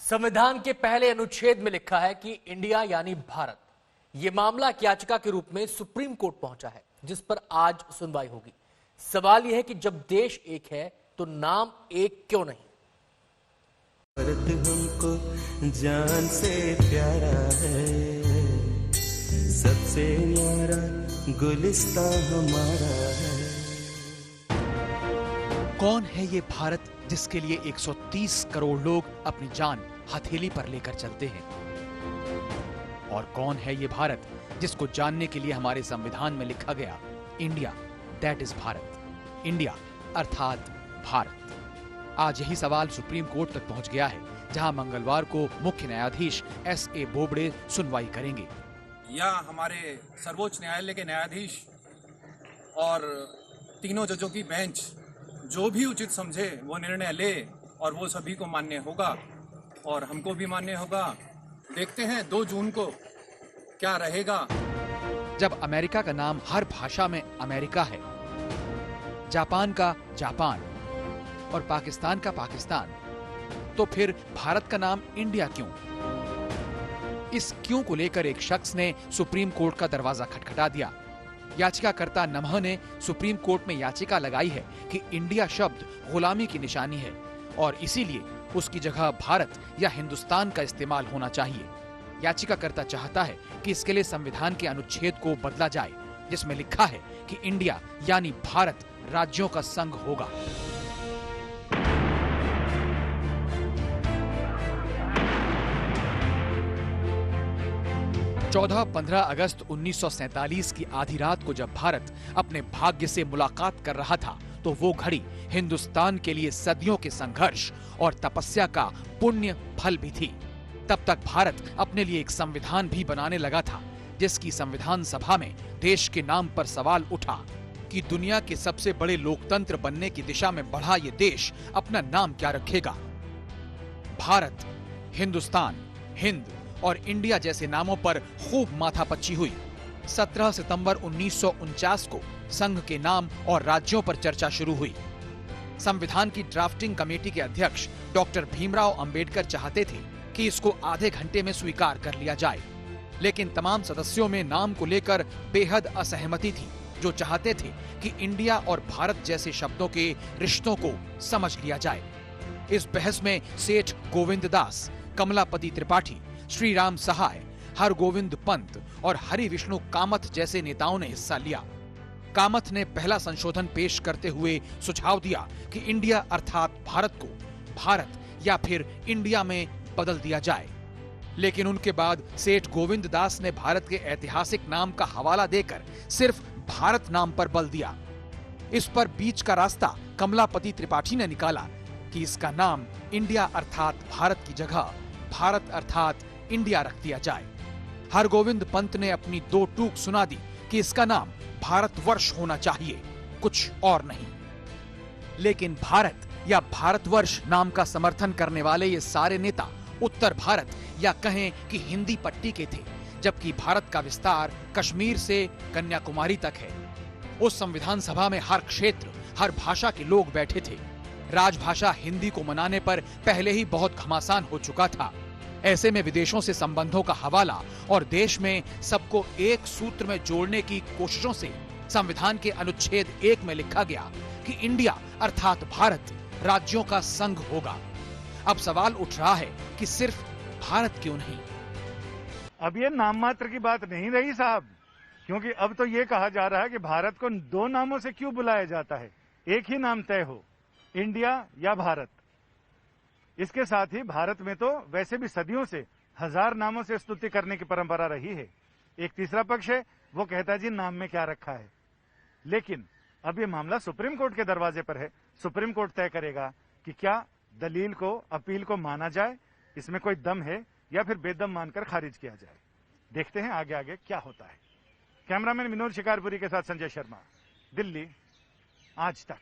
संविधान के पहले अनुच्छेद में लिखा है कि इंडिया यानी भारत। यह मामला एक याचिका के रूप में सुप्रीम कोर्ट पहुंचा है, जिस पर आज सुनवाई होगी। सवाल यह है कि जब देश एक है तो नाम एक क्यों नहीं? भारत हमको जान से प्यारा है, सबसे न्यारा गुलिस्तां हमारा है। कौन है ये भारत जिसके लिए 130 करोड़ लोग अपनी जान हथेली पर लेकर चलते हैं? और कौन है ये भारत जिसको जानने के लिए हमारे संविधान में लिखा गया India that is Bharat. India अर्थात भारत। आज यही सवाल सुप्रीम कोर्ट तक पहुंच गया है, जहां मंगलवार को मुख्य न्यायाधीश S.A. बोबड़े सुनवाई करेंगे। या हमारे सर्वोच्च न्यायालय के न्यायाधीश और तीनों जजों की बेंच जो भी उचित समझे वो निर्णय ले, और वो सभी को मान्य होगा और हमको भी मान्य होगा। देखते हैं 2 जून को क्या रहेगा। जब अमेरिका का नाम हर भाषा में अमेरिका है, जापान का जापान और पाकिस्तान का पाकिस्तान, तो फिर भारत का नाम इंडिया क्यों? इस क्यों को लेकर एक शख्स ने सुप्रीम कोर्ट का दरवाजा खटखटा दिया। याचिकाकर्ता नमह ने सुप्रीम कोर्ट में याचिका लगाई है कि इंडिया शब्द गुलामी की निशानी है और इसीलिए उसकी जगह भारत या हिंदुस्तान का इस्तेमाल होना चाहिए। याचिकाकर्ता चाहता है कि इसके लिए संविधान के अनुच्छेद को बदला जाए, जिसमें लिखा है कि इंडिया यानी भारत राज्यों का संघ होगा। चौदह 15 अगस्त 1947 की आधी रात को जब भारत अपने भाग्य से मुलाकात कर रहा था, तो वो घड़ी हिंदुस्तान के लिए सदियों के संघर्ष और तपस्या का पुण्य फल भी थी। तब तक भारत अपने लिए एक संविधान भी बनाने लगा था, जिसकी संविधान सभा में देश के नाम पर सवाल उठा कि दुनिया के सबसे बड़े लोकतंत्र बनने की दिशा में बढ़ा ये देश अपना नाम क्या रखेगा। भारत, हिंदुस्तान, हिंद और इंडिया जैसे नामों पर खूब माथापच्ची हुई। 17 सितंबर 1949 को संघ के नाम और राज्यों पर चर्चा शुरू हुई। संविधान की ड्राफ्टिंग कमेटी के अध्यक्ष डॉक्टर भीमराव अंबेडकर चाहते थे कि इसको आधे घंटे में स्वीकार कर लिया जाए, लेकिन तमाम सदस्यों में नाम को लेकर बेहद असहमति थी, जो चाहते थे कि इंडिया और भारत जैसे शब्दों के रिश्तों को समझ लिया जाए। इस बहस में सेठ गोविंद दास, कमलापति त्रिपाठी, श्री राम सहाय, हरगोविंद पंत और हरि विष्णु कामथ जैसे नेताओं ने हिस्सा लिया। कामथ ने पहला संशोधन पेश करते हुए सुझाव दिया कि इंडिया अर्थात भारत को भारत या फिर इंडिया में बदल दिया जाए, लेकिन उनके बाद सेठ गोविंद दास ने भारत के ऐतिहासिक नाम का हवाला देकर सिर्फ भारत नाम पर बल दिया। इस पर बीच का रास्ता कमलापति त्रिपाठी ने निकाला कि इसका नाम इंडिया अर्थात भारत की जगह भारत अर्थात इंडिया रख दिया जाए। हरगोविंद पंत ने अपनी 2 टूक सुना दी कि इसका नाम भारतवर्ष होना चाहिए, कुछ और नहीं। लेकिन भारत या भारतवर्ष नाम का समर्थन करने वाले ये सारे नेता उत्तर भारत या कहें कि हिंदी पट्टी के थे, जबकि भारत का विस्तार कश्मीर से कन्याकुमारी तक है। उस संविधान सभा में हर क्षेत्र, हर भाषा के लोग बैठे थे। राजभाषा हिंदी को मनाने पर पहले ही बहुत घमासान हो चुका था। ऐसे में विदेशों से संबंधों का हवाला और देश में सबको एक सूत्र में जोड़ने की कोशिशों से संविधान के अनुच्छेद 1 में लिखा गया कि इंडिया अर्थात भारत राज्यों का संघ होगा। अब सवाल उठ रहा है कि सिर्फ भारत क्यों नहीं? अब ये नाम मात्र की बात नहीं रही साहब, क्योंकि अब तो ये कहा जा रहा है कि भारत को 2 नामों से क्यों बुलाया जाता है, एक ही नाम तय हो, इंडिया या भारत। इसके साथ ही भारत में तो वैसे भी सदियों से 1000 नामों से स्तुति करने की परंपरा रही है। एक तीसरा पक्ष है, वो कहता है जी नाम में क्या रखा है। लेकिन अब ये मामला सुप्रीम कोर्ट के दरवाजे पर है। सुप्रीम कोर्ट तय करेगा कि क्या दलील को, अपील को माना जाए, इसमें कोई दम है, या फिर बेदम मानकर खारिज किया जाए। देखते हैं आगे आगे क्या होता है। कैमरामैन विनोद शिकारपुरी के साथ संजय शर्मा, दिल्ली, आज तक।